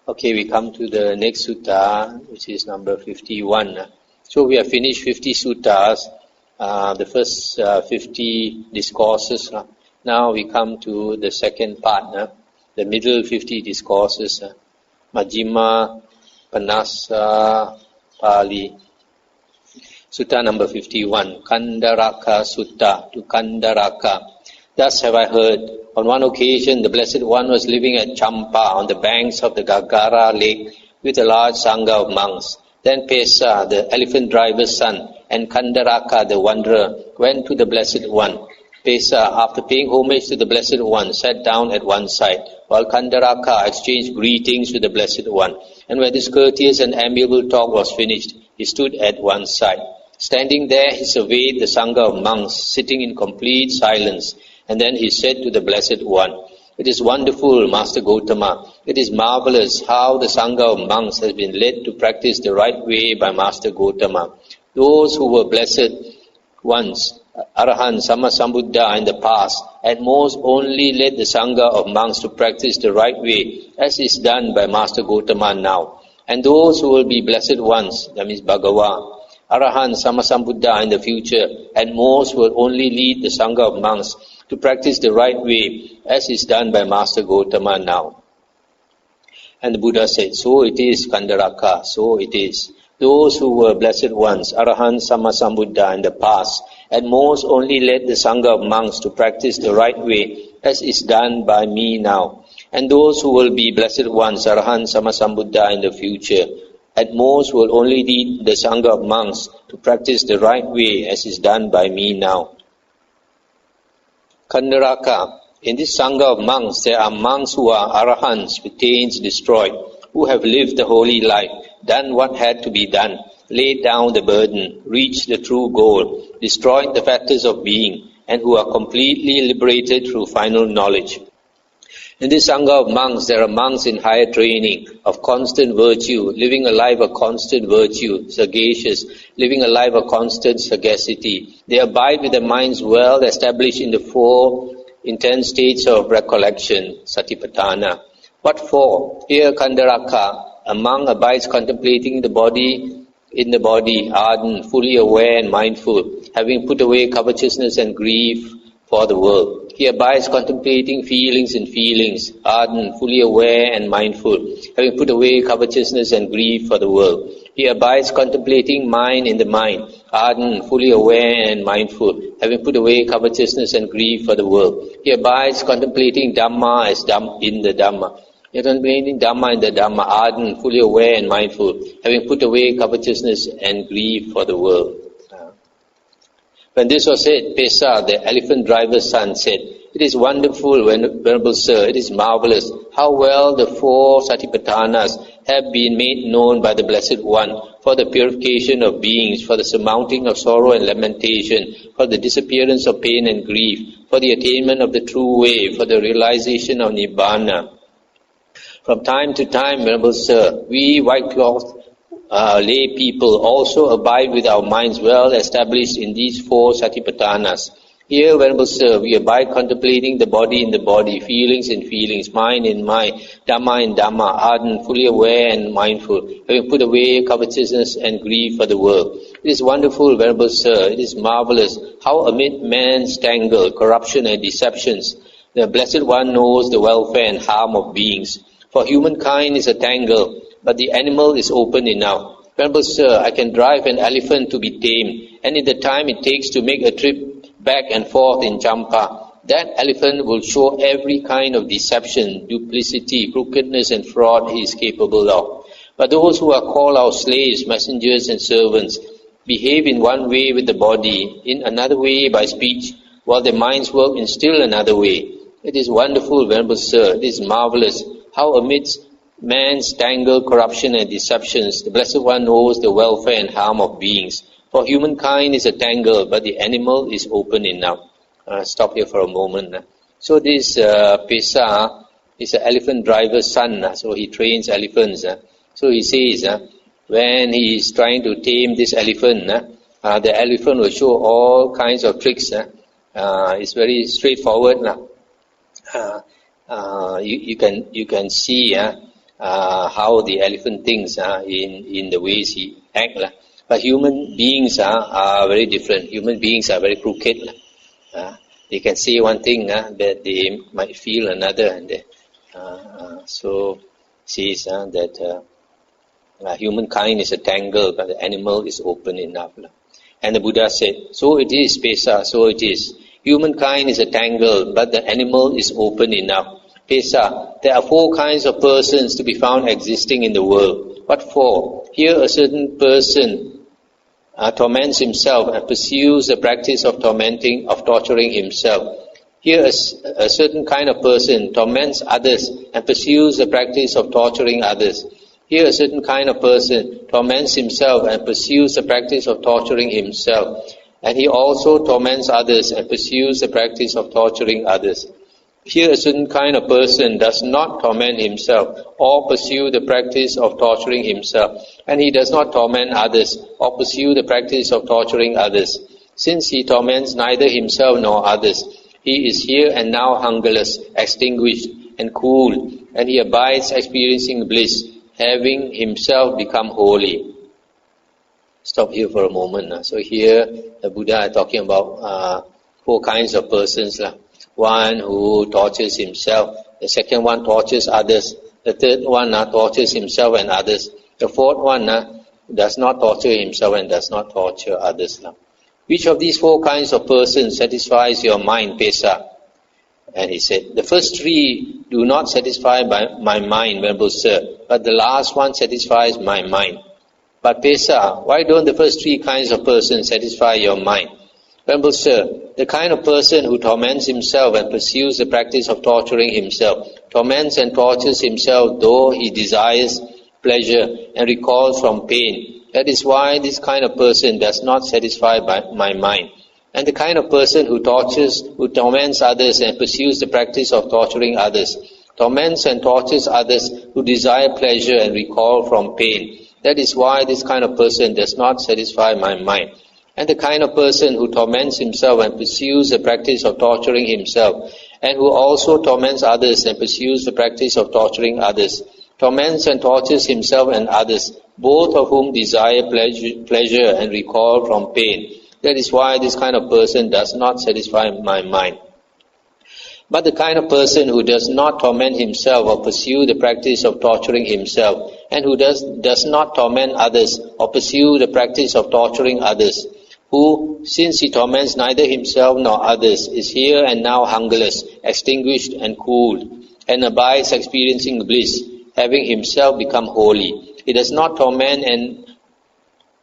Okay, we come to the next sutta, which is number 51. So we have finished 50 suttas, the first 50 discourses. Now we come to the second part, the middle 50 discourses. Majjhima Pali. Sutta number 51, Kandaraka Sutta, to Kandaraka. Thus have I heard, on one occasion the Blessed One was living at Champa on the banks of the Gagara lake with a large sangha of monks. Then Pesa, the elephant driver's son, and Kandaraka the wanderer went to the Blessed One. Pesa, after paying homage to the Blessed One, sat down at one side, while Kandaraka exchanged greetings with the Blessed One. And when this courteous and amiable talk was finished, he stood at one side. Standing there, he surveyed the sangha of monks, sitting in complete silence. And then he said to the Blessed One, "It is wonderful, Master Gautama. It is marvelous how the sangha of monks has been led to practice the right way by Master Gautama. Those who were blessed ones, Arahant, Sammasambuddha in the past, at most only led the sangha of monks to practice the right way, as is done by Master Gautama now. And those who will be blessed ones, that means Bhagawa, Arahant, Sammasambuddha in the future, at most will only lead the sangha of monks to practice the right way, as is done by Master Gautama now." And the Buddha said, "So it is, Kandaraka, so it is. Those who were blessed ones, Arahant, Sammasambuddha in the past, at most only led the sangha of monks to practice the right way, as is done by me now. And those who will be blessed ones, Arahant, Sammasambuddha in the future, at most will only lead the sangha of monks to practice the right way, as is done by me now. Kandaraka, in this sangha of monks, there are monks who are arahants with taints destroyed, who have lived the holy life, done what had to be done, laid down the burden, reached the true goal, destroyed the factors of being, and who are completely liberated through final knowledge. In this sangha of monks, there are monks in higher training, of constant virtue, living a life of constant virtue, sagacious, living a life of constant sagacity. They abide with their minds well established in the four intense states of recollection, satipatthana. What for? Here, Kandaraka, a monk abides contemplating the body in the body, ardent, fully aware and mindful, having put away covetousness and grief for the world. He abides contemplating feelings in feelings, ardent, fully aware and mindful, having put away covetousness and grief for the world. He abides contemplating mind in the mind, ardent, fully aware and mindful, having put away covetousness and grief for the world. He abides contemplating Dhamma as in the Dhamma. He contemplating Dhamma in the Dhamma, ardent, fully aware and mindful, having put away covetousness and grief for the world. When this was said, Pesa, the elephant driver's son, said, "It is wonderful, Venerable Sir, it is marvelous how well the four satipatthanas have been made known by the Blessed One for the purification of beings, for the surmounting of sorrow and lamentation, for the disappearance of pain and grief, for the attainment of the true way, for the realization of Nibbana. From time to time, Venerable Sir, we white-clothed lay people also abide with our minds well established in these four satipatthanas. Here, Venerable Sir, we abide contemplating the body in the body, feelings in feelings, mind in mind, Dhamma in Dhamma, ardent, fully aware and mindful, having put away covetousness and grief for the world. It is wonderful, Venerable Sir, it is marvelous how amid man's tangle, corruption and deceptions, the Blessed One knows the welfare and harm of beings. For humankind is a tangle, but the animal is open enough. Venerable Sir, I can drive an elephant to be tamed, and in the time it takes to make a trip back and forth in Champa, that elephant will show every kind of deception, duplicity, crookedness and fraud he is capable of. But those who are called our slaves, messengers and servants, behave in one way with the body, in another way by speech, while their minds work in still another way. It is wonderful, Venerable Sir, it is marvelous how amidst man's tangle, corruption and deceptions, the Blessed One knows the welfare and harm of beings. For humankind is a tangle, but the animal is open enough. Stop here for a moment. So this Pesa is an elephant driver's son, so he trains elephants. So he says, when he is trying to tame this elephant, the elephant will show all kinds of tricks. It's very straightforward. You can see how the elephant thinks in the ways he acts. But human beings are very different. Human beings are very crooked. They can say one thing, but they might feel another. And so says that humankind is a tangle, but the animal is open enough. And the Buddha said, so it is, Pesa, so it is. Humankind is a tangle, but the animal is open enough. Pesa, there are 4 kinds of persons to be found existing in the world. What for? Here a certain person torments himself and pursues the practice of torturing himself. Here a certain kind of person torments others and pursues the practice of torturing others. Here a certain kind of person torments himself and pursues the practice of torturing himself. And he also torments others and pursues the practice of torturing others. Here a certain kind of person does not torment himself or pursue the practice of torturing himself, and he does not torment others or pursue the practice of torturing others. Since he torments neither himself nor others, he is here and now hungerless, extinguished and cool, and he abides experiencing bliss, having himself become holy. Stop here for a moment. So here the Buddha is talking about 4 kinds of persons. One who tortures himself, the second one tortures others, the third one tortures himself and others, the fourth one does not torture himself and does not torture others. Which of these 4 kinds of persons satisfies your mind, Pesa? And he said, the first 3 do not satisfy my mind, Venerable Sir, but the last one satisfies my mind. But Pesa, why don't the first 3 kinds of persons satisfy your mind? Venerable Sir, the kind of person who torments himself and pursues the practice of torturing himself, torments and tortures himself though he desires pleasure and recoils from pain. That is why this kind of person does not satisfy my mind. And the kind of person who torments others and pursues the practice of torturing others, torments and tortures others who desire pleasure and recoil from pain. That is why this kind of person does not satisfy my mind. And the kind of person who torments himself and pursues the practice of torturing himself, and who also torments others and pursues the practice of torturing others, torments and tortures himself and others, both of whom desire pleasure and recoil from pain. That is why this kind of person does not satisfy my mind. But the kind of person who does not torment himself or pursue the practice of torturing himself, and who does not torment others or pursue the practice of torturing others, who, since he torments neither himself nor others, is here and now hungerless, extinguished and cooled, and abides experiencing bliss, having himself become holy. He does not torment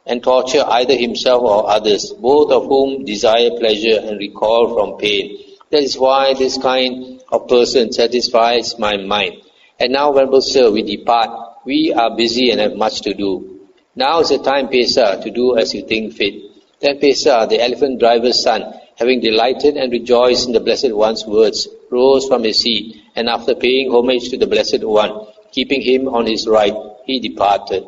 and torture either himself or others, both of whom desire pleasure and recoil from pain. That is why this kind of person satisfies my mind. And now, Venerable Sir, we depart. We are busy and have much to do. Now is the time, Pesa, to do as you think fit. Then Pesa, the elephant driver's son, having delighted and rejoiced in the Blessed One's words, rose from his seat, and after paying homage to the Blessed One, keeping him on his right, he departed.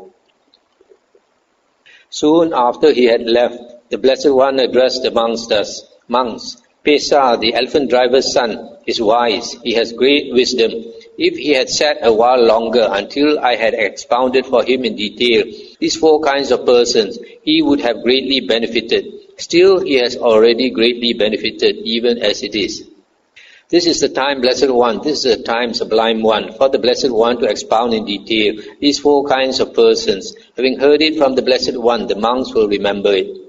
Soon after he had left, the Blessed One addressed the monks thus, Monks, Pesa, the elephant driver's son, is wise. He has great wisdom. If he had sat a while longer until I had expounded for him in detail these 4 kinds of persons, he would have greatly benefited. Still, he has already greatly benefited, even as it is. This is the time, Blessed One, this is the time, Sublime One, for the Blessed One to expound in detail these 4 kinds of persons. Having heard it from the Blessed One, the monks will remember it.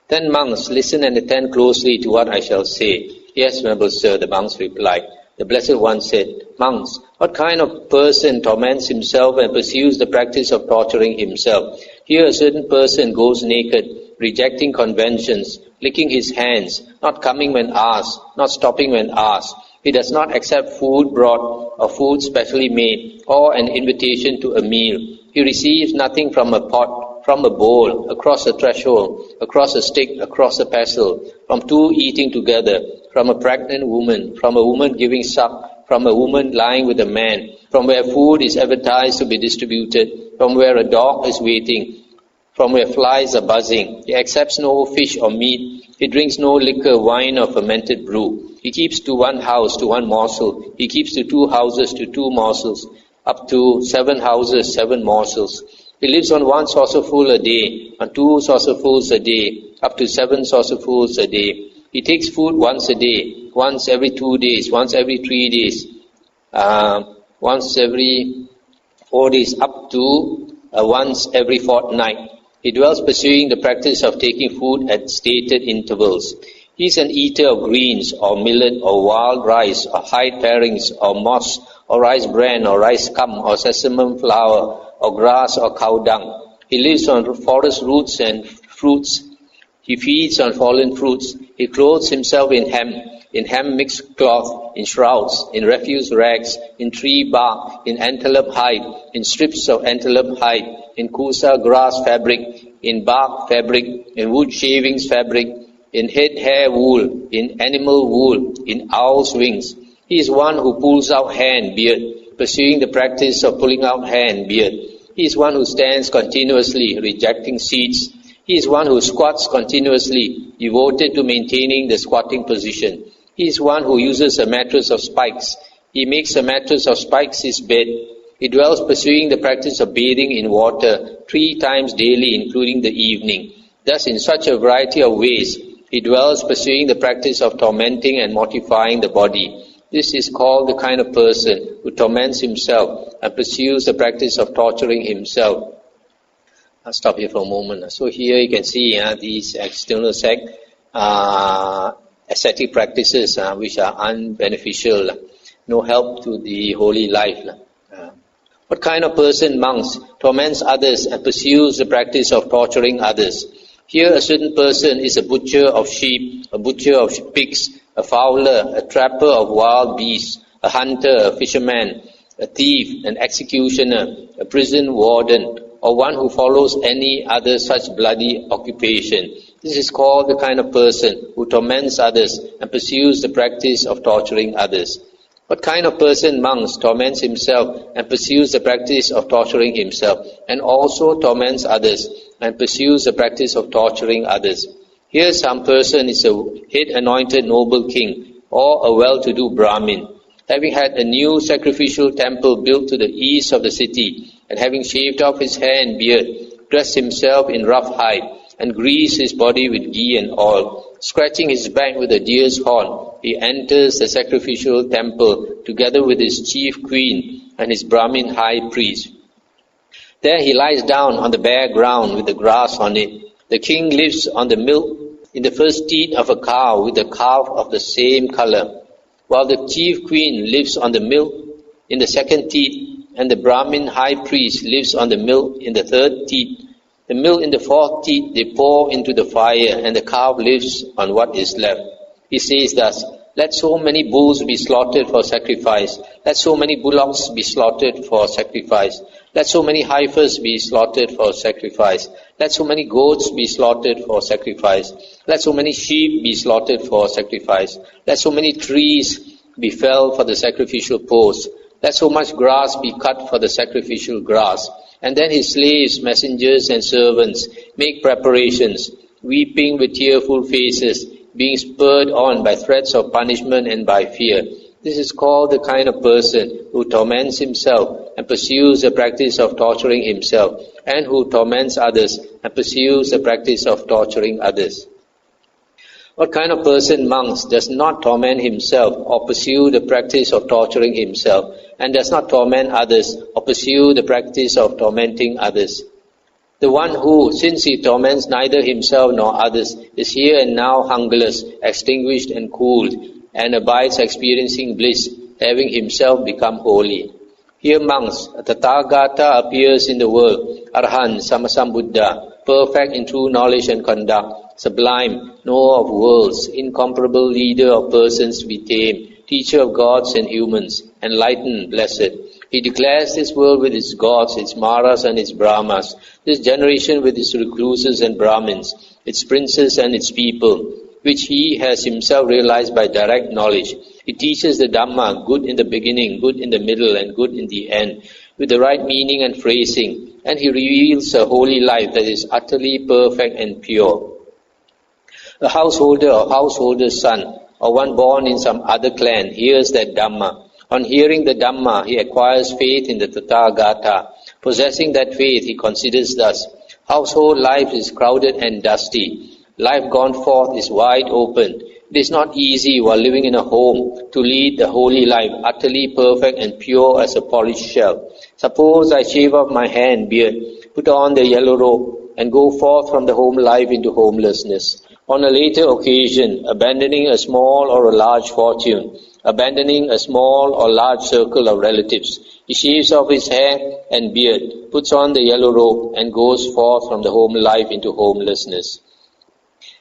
Then monks, listen and attend closely to what I shall say. Yes, Venerable Sir, the monks replied. The Blessed One said, Monks, what kind of person torments himself and pursues the practice of torturing himself? Here a certain person goes naked, rejecting conventions, licking his hands, not coming when asked, not stopping when asked. He does not accept food brought or food specially made or an invitation to a meal. He receives nothing from a pot, from a bowl, across a threshold, across a stick, across a pestle, from 2 eating together, from a pregnant woman, from a woman giving suck, from a woman lying with a man, from where food is advertised to be distributed, from where a dog is waiting, from where flies are buzzing. He accepts no fish or meat. He drinks no liquor, wine or fermented brew. He keeps to 1 house to 1 morsel. He keeps to 2 houses to 2 morsels. up to 7 houses, 7 morsels. He lives on 1 saucerful a day, on 2 saucerfuls a day, up to 7 saucerfuls a day. He takes food once a day, once every 2 days, once every 3 days, once every 4 days, up to once every fortnight. He dwells pursuing the practice of taking food at stated intervals. He is an eater of greens, or millet, or wild rice, or hide parings, or moss, or rice bran, or rice scum, or sesame flour, or grass, or cow dung. He lives on forest roots and fruits. He feeds on fallen fruits. He clothes himself in hemp mixed cloth, in shrouds, in refuse rags, in tree bark, in antelope hide, in strips of antelope hide, in kusa grass fabric, in bark fabric, in wood shavings fabric, in head hair wool, in animal wool, in owl's wings. He is one who pulls out hair and beard, pursuing the practice of pulling out hair and beard. He is one who stands continuously, rejecting seats. He is one who squats continuously, devoted to maintaining the squatting position. He is one who uses a mattress of spikes. He makes a mattress of spikes his bed. He dwells pursuing the practice of bathing in water 3 times daily, including the evening. Thus, in such a variety of ways, he dwells pursuing the practice of tormenting and mortifying the body. This is called the kind of person who torments himself and pursues the practice of torturing himself. I'll stop here for a moment. So here you can see these external ascetic practices which are unbeneficial, no help to the holy life. What kind of person, monks, torments others and pursues the practice of torturing others? Here a certain person is a butcher of sheep, a butcher of pigs, a fowler, a trapper of wild beasts, a hunter, a fisherman, a thief, an executioner, a prison warden, or one who follows any other such bloody occupation. This is called the kind of person who torments others and pursues the practice of torturing others. What kind of person, monks, torments himself and pursues the practice of torturing himself, and also torments others and pursues the practice of torturing others? Here some person is a head-anointed noble king or a well-to-do Brahmin, having had a new sacrificial temple built to the east of the city, and having shaved off his hair and beard, dressed himself in rough hide, and greased his body with ghee and oil, scratching his back with a deer's horn, he enters the sacrificial temple together with his chief queen and his Brahmin high priest. There he lies down on the bare ground with the grass on it. The king lives on the milk in the first teat of a cow with a calf of the same color, while the chief queen lives on the milk in the second teat, and the Brahmin high priest lives on the milk in the third teat. The milk in the fourth teat they pour into the fire, and the calf lives on what is left. He says thus, let so many bulls be slaughtered for sacrifice, let so many bullocks be slaughtered for sacrifice, let so many heifers be slaughtered for sacrifice, let so many goats be slaughtered for sacrifice, let so many sheep be slaughtered for sacrifice, let so many trees be felled for the sacrificial post, let so much grass be cut for the sacrificial grass. And then his slaves, messengers and servants make preparations, weeping with tearful faces, being spurred on by threats of punishment and by fear. This is called the kind of person who torments himself and pursues the practice of torturing himself, and who torments others and pursues the practice of torturing others. What kind of person, monks, does not torment himself or pursue the practice of torturing himself, and does not torment others or pursue the practice of tormenting others? The one who, since he torments neither himself nor others, is here and now hungerless, extinguished and cooled, and abides experiencing bliss, having himself become holy. Here, monks, a Tathagata appears in the world, Arhan, Sammasambuddha, perfect in true knowledge and conduct, sublime, knower of worlds, incomparable leader of persons we tame, teacher of gods and humans, enlightened, blessed. He declares this world with its gods, its Maras and its Brahmas, this generation with its recluses and Brahmins, its princes and its people, which he has himself realized by direct knowledge. He teaches the Dhamma, good in the beginning, good in the middle, and good in the end, with the right meaning and phrasing, and he reveals a holy life that is utterly perfect and pure. A householder or householder's son, or one born in some other clan, hears that Dhamma. On hearing the Dhamma, he acquires faith in the Tathagata. Possessing that faith, he considers thus: household life is crowded and dusty. Life gone forth is wide open. It is not easy while living in a home to lead the holy life, utterly perfect and pure as a polished shell. Suppose I shave off my hair and beard, put on the yellow robe, and go forth from the home life into homelessness. On a later occasion, abandoning a small or a large fortune, abandoning a small or large circle of relatives, he shaves off his hair and beard, puts on the yellow robe, and goes forth from the home life into homelessness.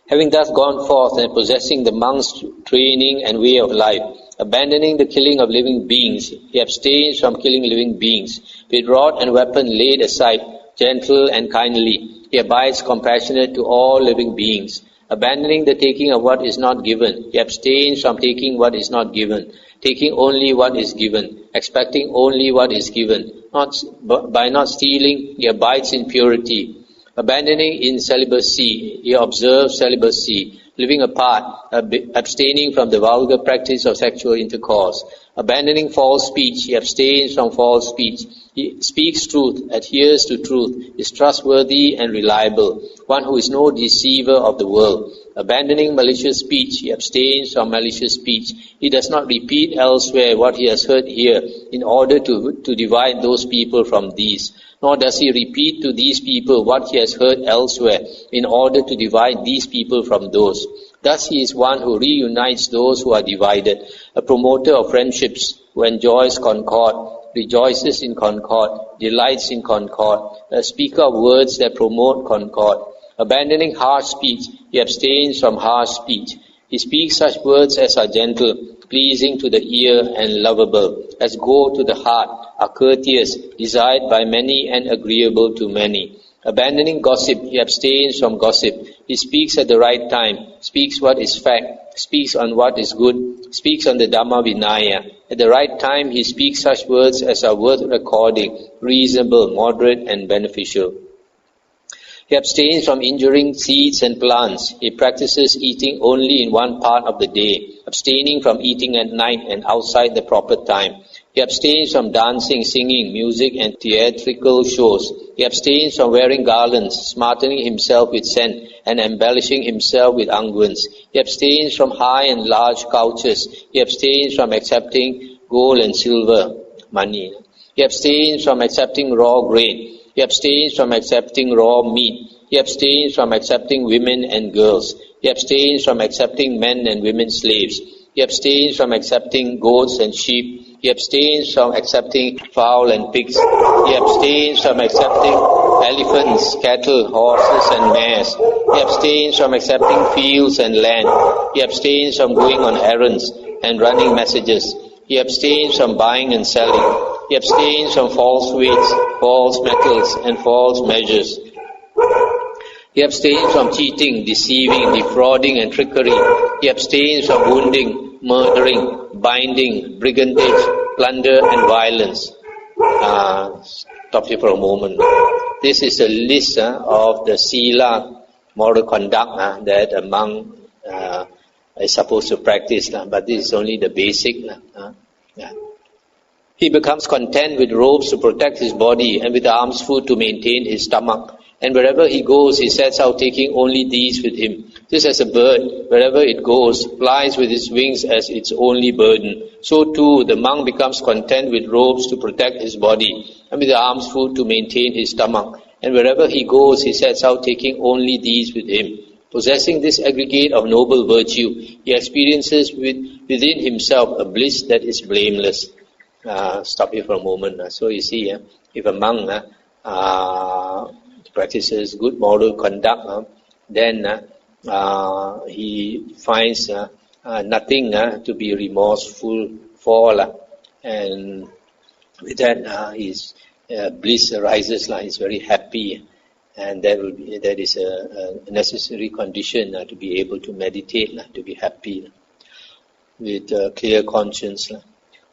Having thus gone forth and possessing the monk's training and way of life, abandoning the killing of living beings, he abstains from killing living beings. With rod and weapon laid aside, gentle and kindly, he abides compassionate to all living beings. Abandoning the taking of what is not given, he abstains from taking what is not given, taking only what is given, expecting only what is given. By not stealing, he abides in purity. Abandoning in celibacy, he observes celibacy, living apart, abstaining from the vulgar practice of sexual intercourse. Abandoning false speech, he abstains from false speech. He speaks truth, adheres to truth, is trustworthy and reliable, one who is no deceiver of the world. Abandoning malicious speech, he abstains from malicious speech. He does not repeat elsewhere what he has heard here in order to divide those people from these. Nor does he repeat to these people what he has heard elsewhere in order to divide these people from those. Thus he is one who reunites those who are divided, a promoter of friendships who enjoys concord, rejoices in concord, delights in concord, a speaker of words that promote concord. Abandoning harsh speech, he abstains from harsh speech. He speaks such words as are gentle, pleasing to the ear and lovable, as go to the heart, are courteous, desired by many and agreeable to many. Abandoning gossip, he abstains from gossip. He speaks at the right time, speaks what is fact, speaks on what is good, speaks on the Dhammavuddho. At the right time, he speaks such words as are worth recording, reasonable, moderate, and beneficial. He abstains from injuring seeds and plants. He practices eating only in one part of the day, abstaining from eating at night and outside the proper time. He abstains from dancing, singing, music, and theatrical shows. He abstains from wearing garlands, smartening himself with scent, and embellishing himself with unguents. He abstains from high and large couches. He abstains from accepting gold and silver, money. He abstains from accepting raw grain. He abstains from accepting raw meat. He abstains from accepting women and girls. He abstains from accepting men and women slaves. He abstains from accepting goats and sheep. He abstains from accepting fowl and pigs. He abstains from accepting elephants, cattle, horses and mares. He abstains from accepting fields and land. He abstains from going on errands and running messages. He abstains from buying and selling. He abstains from false weights, false metals, and false measures. He abstains from cheating, deceiving, defrauding, and trickery. He abstains from wounding, murdering, binding, brigandage, plunder, and violence. Stop here for a moment. This is a list of the sila, moral conduct, that a monk is supposed to practice, but this is only the basic. He becomes content with robes to protect his body and with arms food to maintain his stomach. And wherever he goes, he sets out taking only these with him. Just as a bird, wherever it goes, flies with its wings as its only burden. So too, the monk becomes content with robes to protect his body and with arms food to maintain his stomach. And wherever he goes, he sets out taking only these with him. Possessing this aggregate of noble virtue, he experiences within himself a bliss that is blameless. Stop here for a moment. So you see, if a monk practices good moral conduct, then he finds nothing to be remorseful for, and with that his bliss arises. He's very happy, and that is a necessary condition to be able to meditate, to be happy with a clear conscience.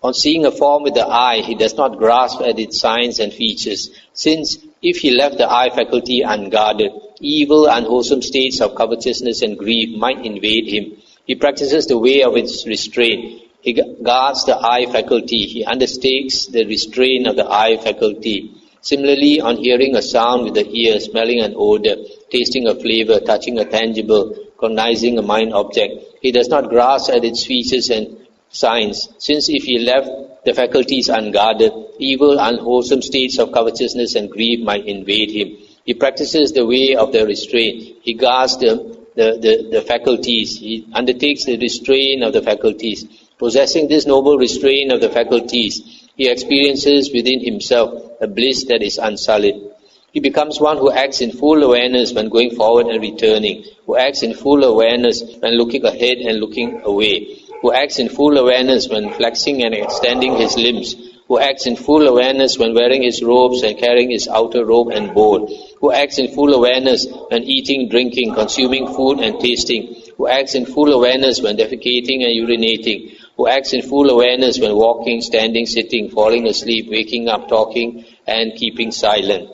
On seeing a form with the eye, he does not grasp at its signs and features, since if he left the eye faculty unguarded, evil, unwholesome states of covetousness and grief might invade him. He practices the way of its restraint. He guards the eye faculty. He undertakes the restraint of the eye faculty. Similarly, on hearing a sound with the ear, smelling an odor, tasting a flavor, touching a tangible, cognizing a mind object, he does not grasp at its features and signs, since if he left the faculties unguarded, evil, unwholesome states of covetousness and greed might invade him. He practices the way of the restraint. He guards the faculties. He undertakes the restraint of the faculties. Possessing this noble restraint of the faculties, he experiences within himself a bliss that is unsullied. He becomes one who acts in full awareness when going forward and returning, who acts in full awareness when looking ahead and looking away, who acts in full awareness when flexing and extending his limbs, who acts in full awareness when wearing his robes and carrying his outer robe and bowl, who acts in full awareness when eating, drinking, consuming food and tasting, who acts in full awareness when defecating and urinating, who acts in full awareness when walking, standing, sitting, falling asleep, waking up, talking, and keeping silent.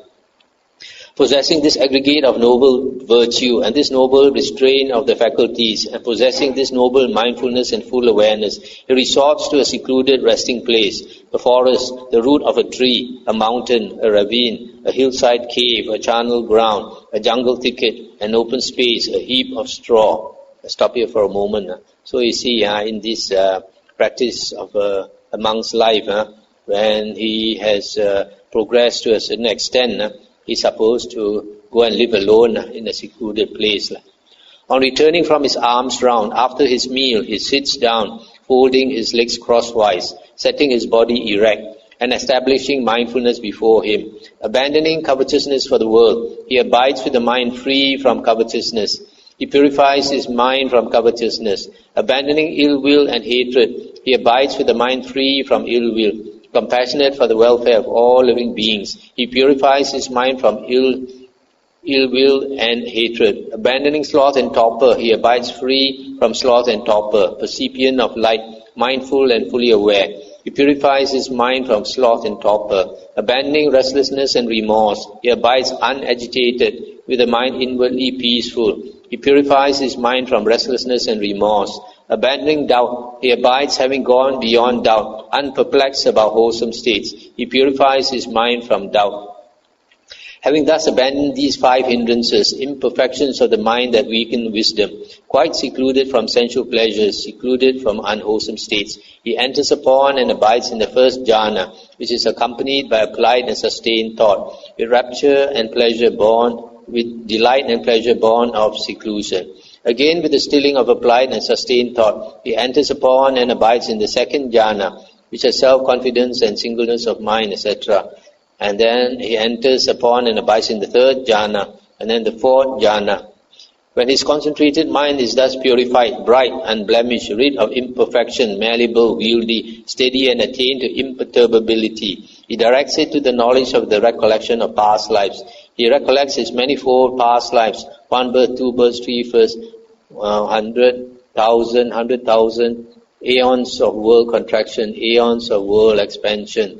Possessing this aggregate of noble virtue and this noble restraint of the faculties, and possessing this noble mindfulness and full awareness, he resorts to a secluded resting place, a forest, the root of a tree, a mountain, a ravine, a hillside cave, a charnel ground, a jungle thicket, an open space, a heap of straw. I'll stop here for a moment. So you see, in this practice of a monk's life, when he has progressed to a certain extent, he's supposed to go and live alone in a secluded place. On returning from his alms round, after his meal, he sits down, folding his legs crosswise, setting his body erect, and establishing mindfulness before him. Abandoning covetousness for the world, he abides with the mind free from covetousness. He purifies his mind from covetousness. Abandoning ill will and hatred, he abides with the mind free from ill will. Compassionate for the welfare of all living beings, he purifies his mind from ill will and hatred. Abandoning sloth and torpor, he abides free from sloth and torpor, percipient of light, mindful and fully aware. He purifies his mind from sloth and torpor. Abandoning restlessness and remorse, he abides unagitated, with a mind inwardly peaceful. He purifies his mind from restlessness and remorse. Abandoning doubt, he abides having gone beyond doubt, unperplexed about wholesome states. He purifies his mind from doubt. Having thus abandoned these 5 hindrances, imperfections of the mind that weaken wisdom, quite secluded from sensual pleasures, secluded from unwholesome states, he enters upon and abides in the first jhana, which is accompanied by applied and sustained thought, with rapture and pleasure born, with delight and pleasure born of seclusion. Again, with the stilling of applied and sustained thought, he enters upon and abides in the second jhana, which has self-confidence and singleness of mind, etc. And then he enters upon and abides in the third jhana, and then the fourth jhana. When his concentrated mind is thus purified, bright, unblemished, rid of imperfection, malleable, wieldy, steady and attained to imperturbability, he directs it to the knowledge of the recollection of past lives. He recollects his manifold past lives, 1 birth, 2 births, 3 births, 100,000, aeons of world contraction, aeons of world expansion.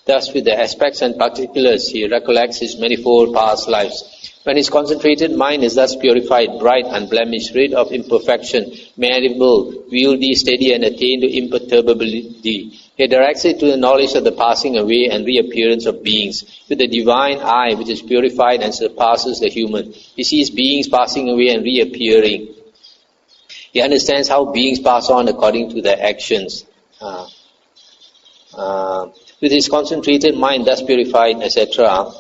Thus, with the aspects and particulars, he recollects his manifold past lives. When his concentrated mind is thus purified, bright, unblemished, rid of imperfection, malleable, wieldy, steady, and attained to imperturbability, he directs it to the knowledge of the passing away and reappearance of beings. With the divine eye, which is purified and surpasses the human, he sees beings passing away and reappearing. He understands how beings pass on according to their actions. With his concentrated mind thus purified, etc.,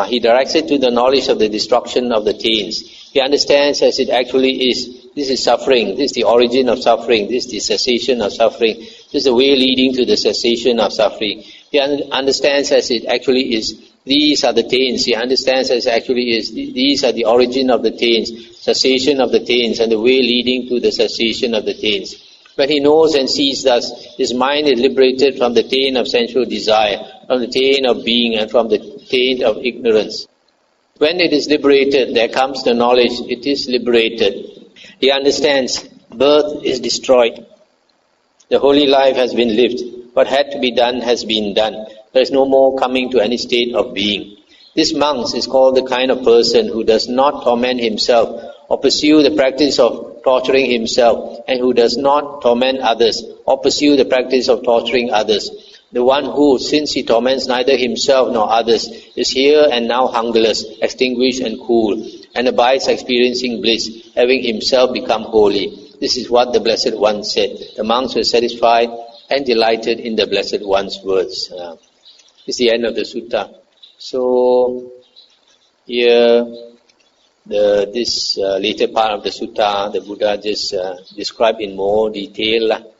he directs it to the knowledge of the destruction of the taints. He understands as it actually is. This is suffering. This is the origin of suffering. This is the cessation of suffering. This is the way leading to the cessation of suffering. He understands as it actually is. These are the taints. He understands as it actually is. These are the origin of the taints, cessation of the taints, and the way leading to the cessation of the taints. When he knows and sees thus, his mind is liberated from the taint of sensual desire, from the taint of being, and from the taint of ignorance. When it is liberated, there comes the knowledge it is liberated. He understands birth is destroyed. The holy life has been lived. What had to be done has been done. There is no more coming to any state of being. This monk is called the kind of person who does not torment himself or pursue the practice of torturing himself, and who does not torment others or pursue the practice of torturing others. The one who, since he torments neither himself nor others, is here and now hungerless, extinguished and cool, and abides experiencing bliss, having himself become holy. This is what the Blessed One said. The monks were satisfied and delighted in the Blessed One's words. It's the end of the sutta. So here, this later part of the sutta, the Buddha just described in more detail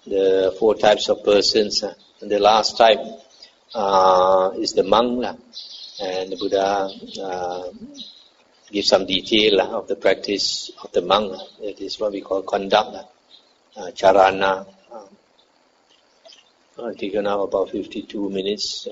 the 4 types of persons. And the last type is the monk, and the Buddha gives some detail of the practice of the monk. That is what we call conduct, charana. I'll take now about 52 minutes.